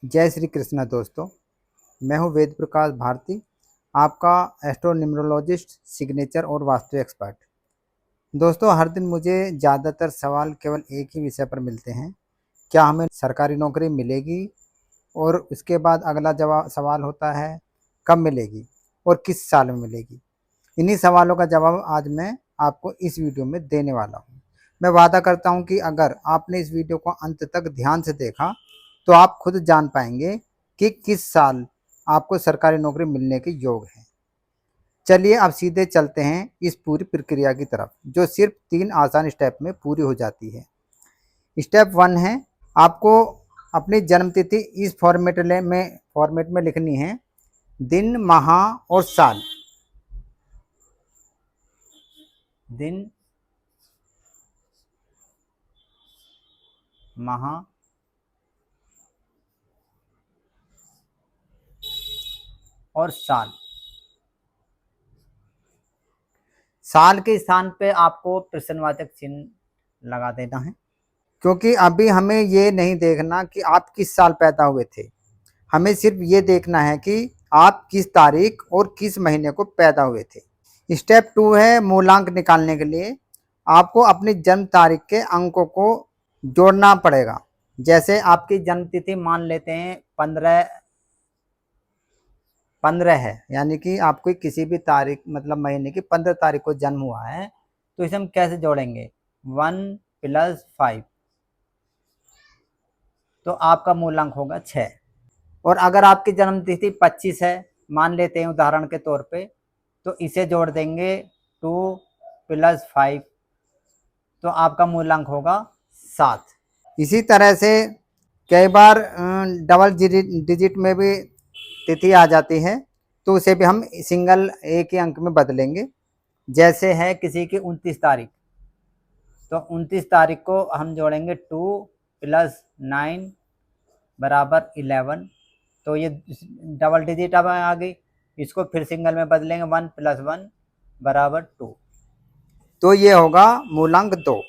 जय श्री कृष्णा दोस्तों। मैं हूं वेद प्रकाश भारती, आपका एस्ट्रोन्यूमरोलॉजिस्ट, सिग्नेचर और वास्तु एक्सपर्ट। दोस्तों, हर दिन मुझे ज़्यादातर सवाल केवल एक ही विषय पर मिलते हैं। क्या हमें सरकारी नौकरी मिलेगी? और उसके बाद अगला जवाब सवाल होता है, कब मिलेगी और किस साल में मिलेगी? इन्हीं सवालों का जवाब आज मैं आपको इस वीडियो में देने वाला हूँ। मैं वादा करता हूँ कि अगर आपने इस वीडियो को अंत तक ध्यान से देखा तो आप खुद जान पाएंगे कि किस साल आपको सरकारी नौकरी मिलने के योग है। चलिए अब सीधे चलते हैं इस पूरी प्रक्रिया की तरफ, जो सिर्फ 3 आसान स्टेप में पूरी हो जाती है। स्टेप 1 है, आपको अपनी जन्म तिथि इस फॉर्मेट में लिखनी है। दिन, माह और साल। दिन, माह और साल। साल के स्थान पे आपको प्रश्नवाचक चिन्ह लगा देना है, क्योंकि अभी हमें ये नहीं देखना कि आप किस साल पैदा हुए थे। हमें सिर्फ ये देखना है कि आप किस तारीख और किस महीने को पैदा हुए थे। स्टेप 2 है, मूलांक निकालने के लिए आपको अपनी जन्म तारीख के अंकों को जोड़ना पड़ेगा। जैसे आपकी जन्म तिथि मान लेते हैं 15 है, यानी कि आपको किसी भी तारीख मतलब महीने की 15 तारीख को जन्म हुआ है, तो इसे हम कैसे जोड़ेंगे? 1 + 5, तो आपका मूलांक होगा 6। और अगर आपकी जन्म तिथि 25 है, मान लेते हैं उदाहरण के तौर पे, तो इसे जोड़ देंगे 2 + 5, तो आपका मूलांक होगा 7। इसी तरह से कई बार डबल डिजिट में भी तिथि आ जाती है, तो उसे भी हम सिंगल एक ही अंक में बदलेंगे। जैसे है किसी की 29 तारीख, तो 29 तारीख को हम जोड़ेंगे 2 + 9 = 11, तो ये डबल डिजिट अब आ गई। इसको फिर सिंगल में बदलेंगे, 1 + 1 = 2, तो ये होगा मूलांक 2।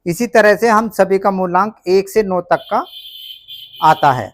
इसी तरह से हम सभी का मूलांक 1 से 9 तक का आता है।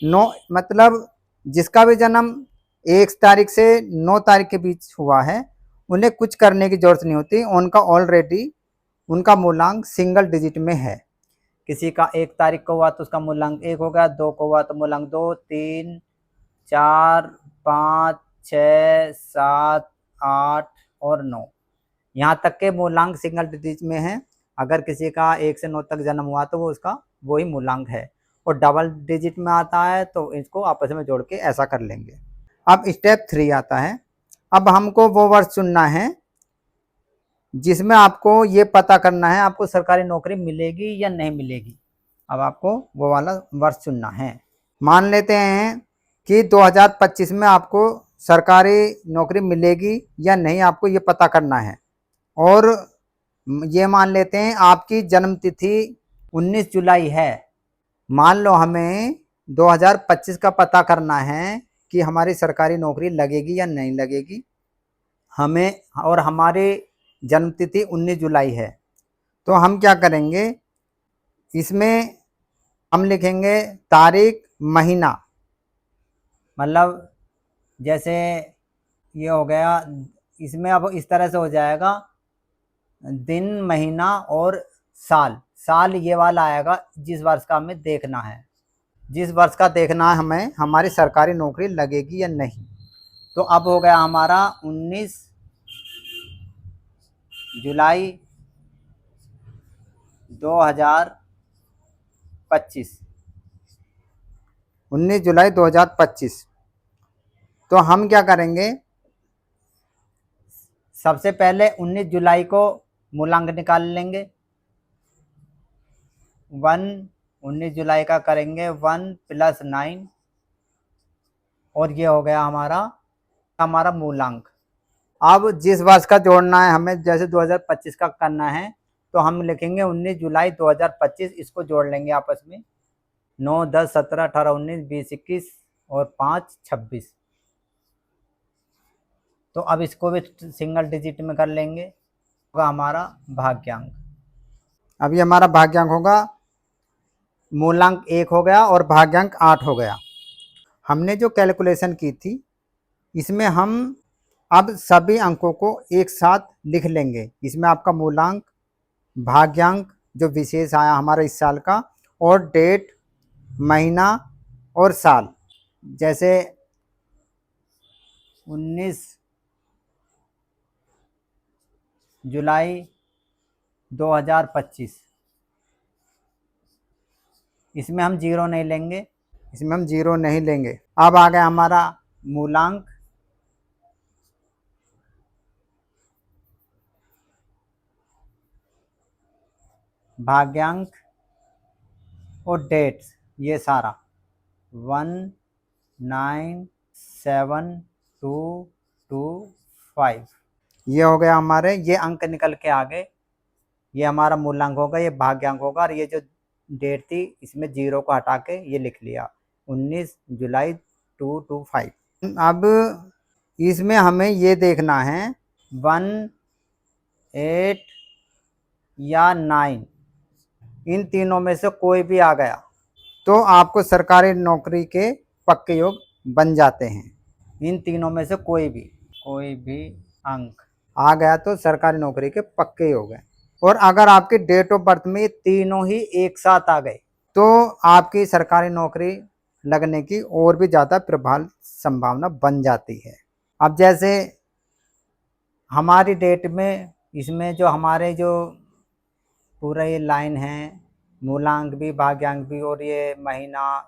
9 मतलब जिसका भी जन्म 1 तारीख से 9 तारीख के बीच हुआ है, उन्हें कुछ करने की जरूरत नहीं होती। उनका ऑलरेडी उनका मूलांक सिंगल डिजिट में है। किसी का 1 तारीख को हुआ तो उसका मूलांक 1 हो गया, 2 को हुआ तो मूलांक 2, 3, 4, 5, 6, 7, 8 और 9, यहाँ तक के मूलांक सिंगल डिजिट में है। अगर किसी का 1 से 9 तक जन्म हुआ तो वो उसका वही मूलांक है। और डबल डिजिट में आता है तो इसको आपस में जोड़ के ऐसा कर लेंगे। अब स्टेप 3 आता है। अब हमको वो वर्ष चुनना है जिसमें आपको ये पता करना है आपको सरकारी नौकरी मिलेगी या नहीं मिलेगी। अब आपको वो वाला वर्ष चुनना है। मान लेते हैं कि 2025 में आपको सरकारी नौकरी मिलेगी या नहीं, आपको ये पता करना है। और ये मान लेते हैं आपकी जन्म तिथि 19 जुलाई है। मान लो हमें 2025 का पता करना है कि हमारी सरकारी नौकरी लगेगी या नहीं लगेगी हमें, और हमारी जन्म तिथि 19 जुलाई है। तो हम क्या करेंगे, इसमें हम लिखेंगे तारीख, महीना। मतलब जैसे ये हो गया, इसमें अब इस तरह से हो जाएगा, दिन, महीना और साल। साल ये वाला आएगा जिस वर्ष का हमें देखना है, जिस वर्ष का देखना है हमें हमारी सरकारी नौकरी लगेगी या नहीं। तो अब हो गया हमारा 19 जुलाई 2025। 19 जुलाई 2025। तो हम क्या करेंगे, सबसे पहले 19 जुलाई को मूलांक निकाल लेंगे। 19 जुलाई का करेंगे 1 + 9, और ये हो गया हमारा मूलांक। अब जिस वर्ष का जोड़ना है हमें, जैसे 2025 का करना है, तो हम लिखेंगे 19 जुलाई 2025, इसको जोड़ लेंगे आपस में। 9, 10, 17, 18, 19, 20, 21 और 5, 26। तो अब इसको भी सिंगल डिजिट में कर लेंगे, होगा हमारा भाग्यांक। अभी हमारा भाग्यांक होगा मूलांक 1 हो गया और भाग्यांक 8 हो गया। हमने जो कैलकुलेशन की थी इसमें हम अब सभी अंकों को एक साथ लिख लेंगे। इसमें आपका मूलांक, भाग्यांक जो विशेष आया हमारा इस साल का, और डेट, महीना और साल। जैसे 19 जुलाई 2025, इसमें हम जीरो नहीं लेंगे, इसमें हम जीरो नहीं लेंगे। अब आ गया हमारा मूलांक, भाग्यांक और डेट, ये सारा 197225, ये हो गया हमारे, ये अंक निकल के आ गए। ये हमारा मूलांक होगा, ये भाग्यांक होगा, और ये जो डेट थी इसमें जीरो को हटा के ये लिख लिया 19 जुलाई 225। अब इसमें हमें ये देखना है 1, 8 या 9, इन तीनों में से कोई भी आ गया तो आपको सरकारी नौकरी के पक्के योग बन जाते हैं। इन तीनों में से कोई भी अंक आ गया तो सरकारी नौकरी के पक्के योग हैं। और अगर आपकी डेट ऑफ बर्थ में ये तीनों ही एक साथ आ गए तो आपकी सरकारी नौकरी लगने की और भी ज़्यादा प्रबल संभावना बन जाती है। अब जैसे हमारी डेट में, इसमें जो हमारे जो पूरा ये लाइन है, मूलांक भी, भाग्यांक भी, और ये महीना,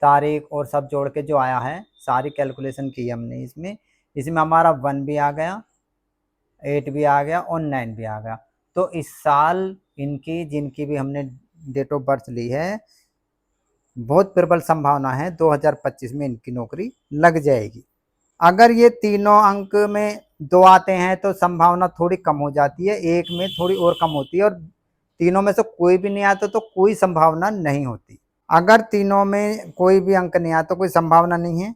तारीख और सब जोड़ के जो आया है, सारी कैलकुलेशन की हमने इसमें हमारा 1 भी आ गया, 8 भी आ गया और 9 भी आ गया। तो इस साल इनकी जिनकी भी हमने डेट ऑफ बर्थ ली है, बहुत प्रबल संभावना है 2025 में इनकी नौकरी लग जाएगी। अगर ये तीनों अंक में 2 आते हैं तो संभावना थोड़ी कम हो जाती है, एक में थोड़ी और कम होती है, और तीनों में से कोई भी नहीं आता तो कोई संभावना नहीं होती। अगर तीनों में कोई भी अंक नहीं आता, कोई संभावना नहीं है,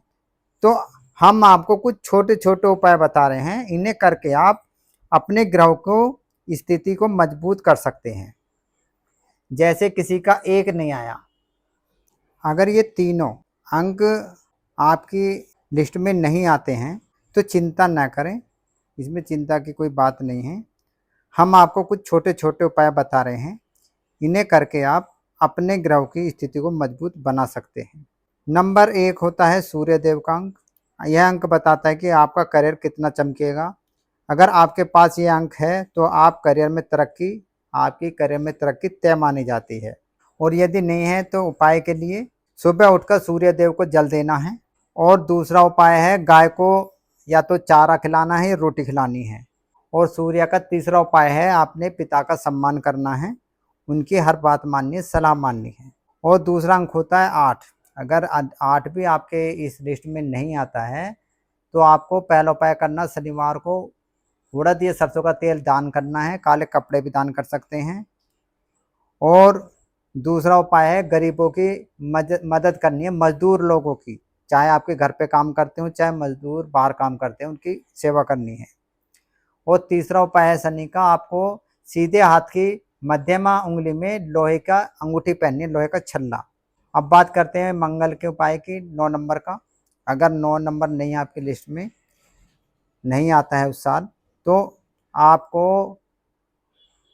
तो हम आपको कुछ छोटे छोटे उपाय बता रहे हैं। इन्हें करके आप अपने ग्रह को स्थिति को मजबूत कर सकते हैं। जैसे किसी का 1 नहीं आया, अगर ये तीनों अंक आपकी लिस्ट में नहीं आते हैं तो चिंता ना करें, इसमें चिंता की कोई बात नहीं है। हम आपको कुछ छोटे छोटे उपाय बता रहे हैं, इन्हें करके आप अपने ग्रह की स्थिति को मजबूत बना सकते हैं। नंबर 1 होता है सूर्य देव का अंक। यह अंक बताता है कि आपका करियर कितना चमकेगा। अगर आपके पास ये अंक है तो आपकी करियर में तरक्की तय मानी जाती है। और यदि नहीं है तो उपाय के लिए सुबह उठकर सूर्य देव को जल देना है। और दूसरा उपाय है गाय को या तो चारा खिलाना है या रोटी खिलानी है। और सूर्य का तीसरा उपाय है आपने पिता का सम्मान करना है, उनकी हर बात माननी है, सलाह माननी है। और दूसरा अंक होता है 8। अगर 8 भी आपके इस लिस्ट में नहीं आता है तो आपको पहला उपाय करना, शनिवार को उड़द या सरसों का तेल दान करना है, काले कपड़े भी दान कर सकते हैं। और दूसरा उपाय है गरीबों की मदद करनी है, मजदूर लोगों की, चाहे आपके घर पे काम करते हो चाहे मजदूर बाहर काम करते हैं, उनकी सेवा करनी है। और तीसरा उपाय है शनि का, आपको सीधे हाथ की मध्यमा उंगली में लोहे का अंगूठी पहननी है, लोहे का छल्ला। अब बात करते हैं मंगल के उपाय की, 9 नंबर का। अगर 9 नंबर नहीं आपकी लिस्ट में नहीं आता है उस साल, तो आपको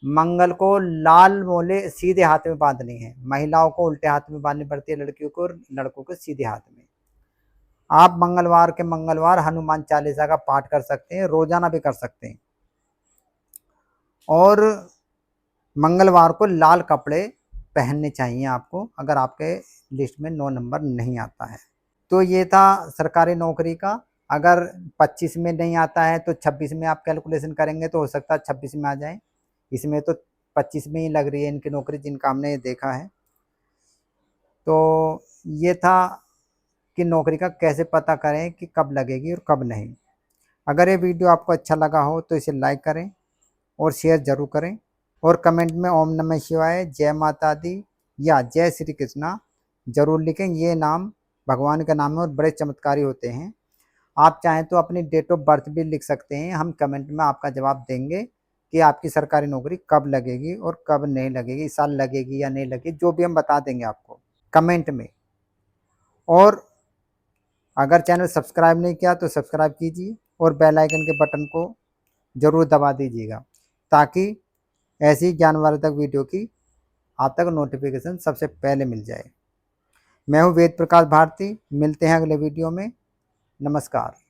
मंगल को लाल मोले सीधे हाथ में बांधनी है। महिलाओं को उल्टे हाथ में बांधनी पड़ती है, लड़कियों को, और लड़कों को सीधे हाथ में। आप मंगलवार हनुमान चालीसा का पाठ कर सकते हैं, रोजाना भी कर सकते हैं। और मंगलवार को लाल कपड़े पहनने चाहिए आपको, अगर आपके लिस्ट में 9 नंबर नहीं आता है। तो ये था सरकारी नौकरी का। अगर 25 में नहीं आता है तो 26 में आप कैलकुलेशन करेंगे तो हो सकता है 26 में आ जाए। इसमें तो 25 में ही लग रही है इनकी नौकरी, जिनका हमने देखा है। तो ये था कि नौकरी का कैसे पता करें कि कब लगेगी और कब नहीं। अगर ये वीडियो आपको अच्छा लगा हो तो इसे लाइक करें और शेयर जरूर करें, और कमेंट में ओम नमः शिवाय, जय माता दी या जय श्री कृष्णा जरूर लिखें। ये नाम भगवान का नाम है और बड़े चमत्कारी होते हैं। आप चाहें तो अपनी डेट ऑफ बर्थ भी लिख सकते हैं, हम कमेंट में आपका जवाब देंगे। कि आपकी सरकारी नौकरी कब लगेगी और कब नहीं लगेगी, इस साल लगेगी या नहीं लगेगी, जो भी हम बता देंगे आपको कमेंट में। और अगर चैनल सब्सक्राइब नहीं किया तो सब्सक्राइब कीजिए और बेल आइकन के बटन को ज़रूर दबा दीजिएगा, ताकि ऐसी ज्ञानवर्धक वीडियो की आप तक नोटिफिकेशन सबसे पहले मिल जाए। मैं हूँ वेद प्रकाश भारती, मिलते हैं अगले वीडियो में। नमस्कार।